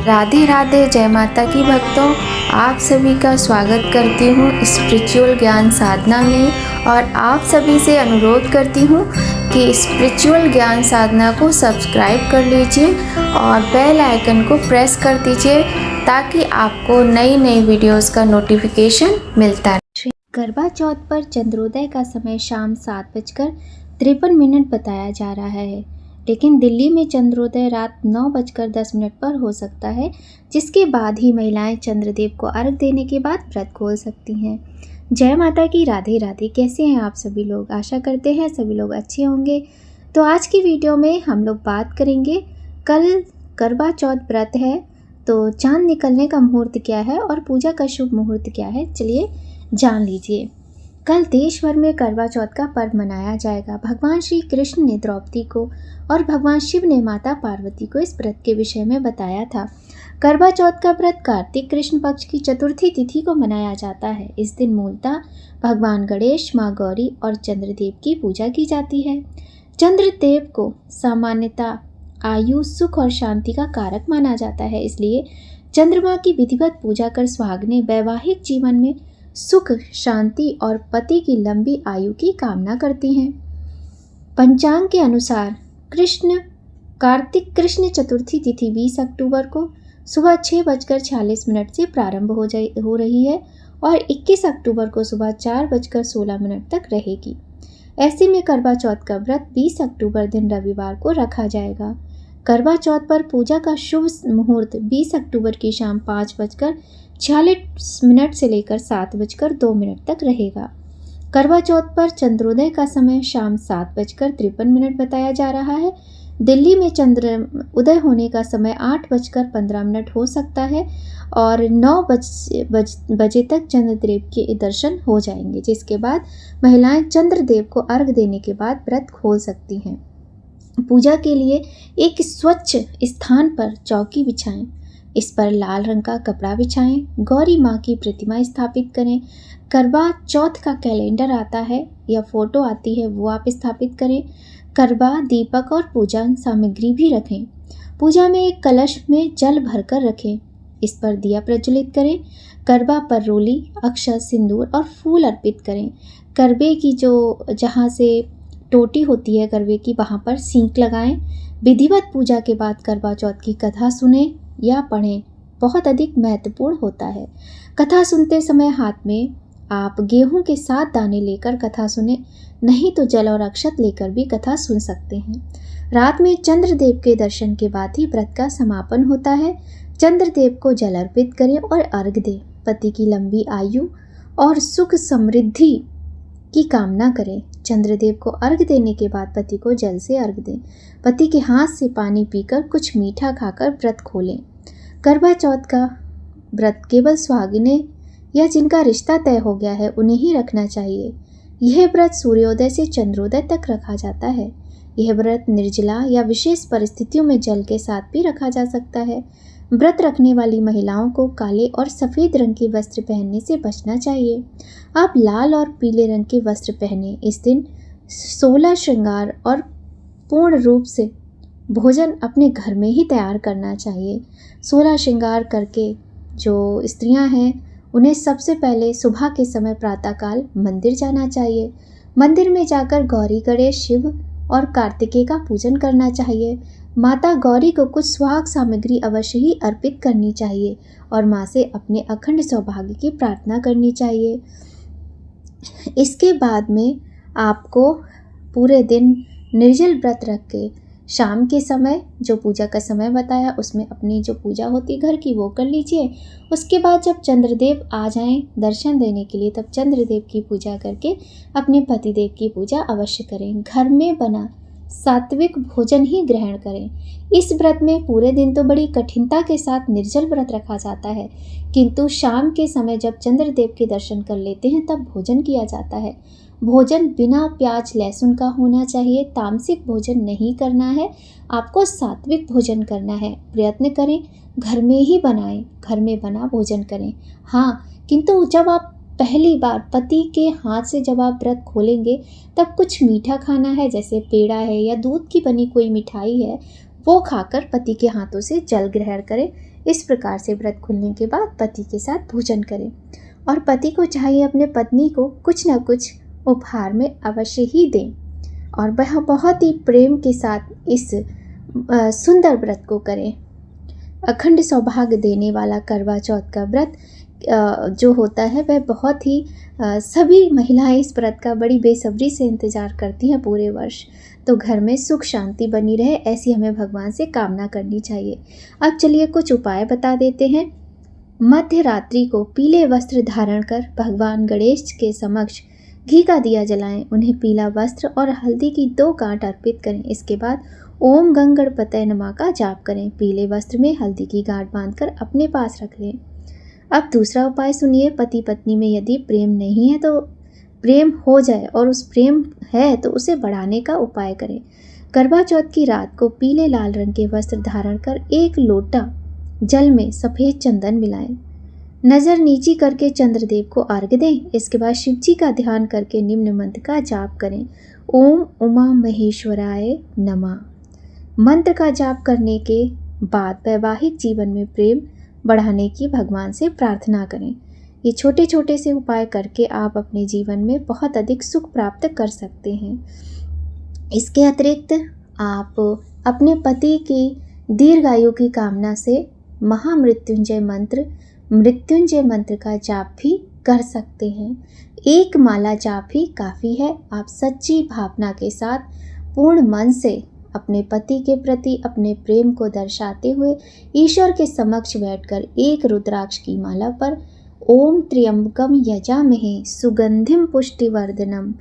राधे राधे, जय माता की भक्तों। आप सभी का स्वागत करती हूँ स्पिरिचुअल ज्ञान साधना में और आप सभी से अनुरोध करती हूँ कि स्पिरिचुअल ज्ञान साधना को सब्सक्राइब कर लीजिए और बेल आइकन को प्रेस कर दीजिए ताकि आपको नई नई वीडियोस का नोटिफिकेशन मिलता रहे। करवा चौथ पर चंद्रोदय का समय शाम 7:53 बताया जा रहा है, लेकिन दिल्ली में चंद्रोदय रात 9:10 पर हो सकता है, जिसके बाद ही महिलाएं चंद्रदेव को अर्घ देने के बाद व्रत खोल सकती हैं। जय माता की, राधे राधे। कैसे हैं आप सभी लोग? आशा करते हैं सभी लोग अच्छे होंगे। तो आज की वीडियो में हम लोग बात करेंगे, कल करवा चौथ व्रत है तो चांद निकलने का मुहूर्त क्या है और पूजा का शुभ मुहूर्त क्या है, चलिए जान लीजिए। कल देश भर में करवा चौथ का पर्व मनाया जाएगा। भगवान श्री कृष्ण ने द्रौपदी को और भगवान शिव ने माता पार्वती को इस व्रत के विषय में बताया था। करवा चौथ का व्रत कार्तिक कृष्ण पक्ष की चतुर्थी तिथि को मनाया जाता है। इस दिन मूलतः भगवान गणेश, माँ गौरी और चंद्रदेव की पूजा की जाती है। चंद्रदेव को सामान्यतः आयु, सुख और शांति का कारक माना जाता है, इसलिए चंद्रमा की विधिवत पूजा कर सुहागनें वैवाहिक जीवन में सुख, शांति और पति की लंबी आयु की कामना करती हैं। पंचांग के अनुसार कार्तिक कृष्ण चतुर्थी तिथि 20 अक्टूबर को सुबह 6:46 से प्रारंभ हो रही है और 21 अक्टूबर को सुबह 4:16 तक रहेगी। ऐसे में करवा चौथ का व्रत 20 अक्टूबर दिन रविवार को रखा जाएगा। करवा चौथ पर पूजा का शुभ मुहूर्त 20 अक्टूबर की शाम 5:46 से लेकर 7:02 तक रहेगा। करवा चौथ पर चंद्रोदय का समय शाम 7:53 बताया जा रहा है। दिल्ली में चंद्र उदय होने का समय 8:15 हो सकता है और 9 बजे तक चंद्रदेव के दर्शन हो जाएंगे, जिसके बाद महिलाएं चंद्रदेव को अर्घ देने के बाद व्रत खोल सकती हैं। पूजा के लिए एक स्वच्छ स्थान पर चौकी बिछाएं, इस पर लाल रंग का कपड़ा बिछाएं, गौरी माँ की प्रतिमा स्थापित करें। करवा चौथ का कैलेंडर आता है या फोटो आती है, वो आप स्थापित करें। करवा, दीपक और पूजा सामग्री भी रखें। पूजा में एक कलश में जल भरकर रखें, इस पर दिया प्रज्वलित करें। करवा पर रोली, अक्षत, सिंदूर और फूल अर्पित करें। करवे की जहाँ से टोटी होती है करवे की, वहाँ पर सींक लगाएं। विधिवत पूजा के बाद करवा चौथ की कथा सुने या पढ़ें, बहुत अधिक महत्वपूर्ण होता है। कथा सुनते समय हाथ में आप गेहूं के 7 दाने लेकर कथा सुने, नहीं तो जल और अक्षत लेकर भी कथा सुन सकते हैं। रात में चंद्रदेव के दर्शन के बाद ही व्रत का समापन होता है। चंद्रदेव को जल अर्पित करें और अर्घ दें। पति की लंबी आयु और सुख समृद्धि की कामना करें। चंद्रदेव को अर्घ देने के बाद पति को जल से अर्घ दें। पति के हाथ से पानी पीकर कुछ मीठा खाकर व्रत खोलें। करवा चौथ का व्रत केवल सुहागिनें या जिनका रिश्ता तय हो गया है उन्हें ही रखना चाहिए। यह व्रत सूर्योदय से चंद्रोदय तक रखा जाता है। यह व्रत निर्जला या विशेष परिस्थितियों में जल के साथ भी रखा जा सकता है। व्रत रखने वाली महिलाओं को काले और सफ़ेद रंग के वस्त्र पहनने से बचना चाहिए। आप लाल और पीले रंग के वस्त्र पहने। इस दिन 16 श्रृंगार और पूर्ण रूप से भोजन अपने घर में ही तैयार करना चाहिए। 16 श्रृंगार करके जो स्त्रियां हैं उन्हें सबसे पहले सुबह के समय प्रातःकाल मंदिर जाना चाहिए। मंदिर में जाकर गौरी, गणेश, शिव और कार्तिकेय का पूजन करना चाहिए। माता गौरी को कुछ सुहाग सामग्री अवश्य ही अर्पित करनी चाहिए और माँ से अपने अखंड सौभाग्य की प्रार्थना करनी चाहिए। इसके बाद में आपको पूरे दिन निर्जल व्रत रख के शाम के समय जो पूजा का समय बताया उसमें अपनी जो पूजा होती घर की वो कर लीजिए। उसके बाद जब चंद्रदेव आ जाएं दर्शन देने के लिए, तब चंद्रदेव की पूजा करके अपने पतिदेव की पूजा अवश्य करें। घर में बना सात्विक भोजन ही ग्रहण करें। इस व्रत में पूरे दिन तो बड़ी कठिनता के साथ निर्जल व्रत रखा जाता है, किंतु शाम के समय जब चंद्रदेव के दर्शन कर लेते हैं तब भोजन किया जाता है। भोजन बिना प्याज लहसुन का होना चाहिए। तामसिक भोजन नहीं करना है, आपको सात्विक भोजन करना है। प्रयत्न करें घर में ही बनाएं, घर में बना भोजन करें। हाँ, किंतु जब आप पहली बार पति के हाथ से जब आप व्रत खोलेंगे तब कुछ मीठा खाना है, जैसे पेड़ा है या दूध की बनी कोई मिठाई है, वो खाकर पति के हाथों से जल ग्रहण करें। इस प्रकार से व्रत खुलने के बाद पति के साथ भोजन करें और पति को चाहिए अपने पत्नी को कुछ न कुछ उपहार में अवश्य ही दें और वह बहुत ही प्रेम के साथ इस सुंदर व्रत को करें। अखंड सौभाग्य देने वाला करवा चौथ का व्रत जो होता है वह बहुत ही सभी महिलाएं इस व्रत का बड़ी बेसब्री से इंतज़ार करती हैं पूरे वर्ष। तो घर में सुख शांति बनी रहे ऐसी हमें भगवान से कामना करनी चाहिए। अब चलिए कुछ उपाय बता देते हैं। मध्य रात्रि को पीले वस्त्र धारण कर भगवान गणेश के समक्ष घी का दिया जलाएं। उन्हें पीला वस्त्र और हल्दी की 2 गांठ अर्पित करें। इसके बाद ओम गंगणपतये नमः का जाप करें। पीले वस्त्र में हल्दी की गांठ बांधकर अपने पास रख लें। अब दूसरा उपाय सुनिए। पति पत्नी में यदि प्रेम नहीं है तो प्रेम हो जाए और उस प्रेम है तो उसे बढ़ाने का उपाय करें। करवा चौथ की रात को पीले लाल रंग के वस्त्र धारण कर 1 लोटा जल में सफ़ेद चंदन मिलाएं। नज़र नीची करके चंद्रदेव को अर्घ्य दें। इसके बाद शिव जी का ध्यान करके निम्न मंत्र का जाप करें। ओम उमा महेश्वराय नमः। मंत्र का जाप करने के बाद वैवाहिक जीवन में प्रेम बढ़ाने की भगवान से प्रार्थना करें। ये छोटे छोटे से उपाय करके आप अपने जीवन में बहुत अधिक सुख प्राप्त कर सकते हैं। इसके अतिरिक्त आप अपने पति की दीर्घायु की कामना से महामृत्युंजय मंत्र का जाप भी कर सकते हैं। 1 माला जाप ही काफ़ी है। आप सच्ची भावना के साथ पूर्ण मन से अपने पति के प्रति अपने प्रेम को दर्शाते हुए ईश्वर के समक्ष बैठकर 1 रुद्राक्ष की माला पर ओम त्र्यंबकम यजामहे सुगंधिम पुष्टिवर्धनम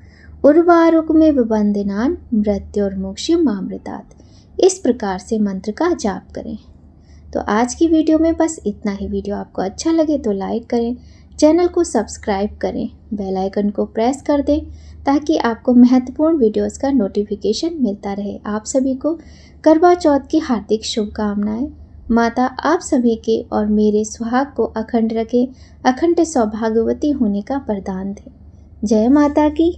उर्वारुकमिव बंधनान् मृत्युर्मुक्षयमामृतात्, इस प्रकार से मंत्र का जाप करें। तो आज की वीडियो में बस इतना ही। वीडियो आपको अच्छा लगे तो लाइक करें, चैनल को सब्सक्राइब करें, बेल आइकन को प्रेस कर दें ताकि आपको महत्वपूर्ण वीडियोस का नोटिफिकेशन मिलता रहे। आप सभी को करवा चौथ की हार्दिक शुभकामनाएं। माता आप सभी के और मेरे सुहाग को अखंड रखे, अखंड सौभाग्यवती होने का वरदान दे। जय माता की।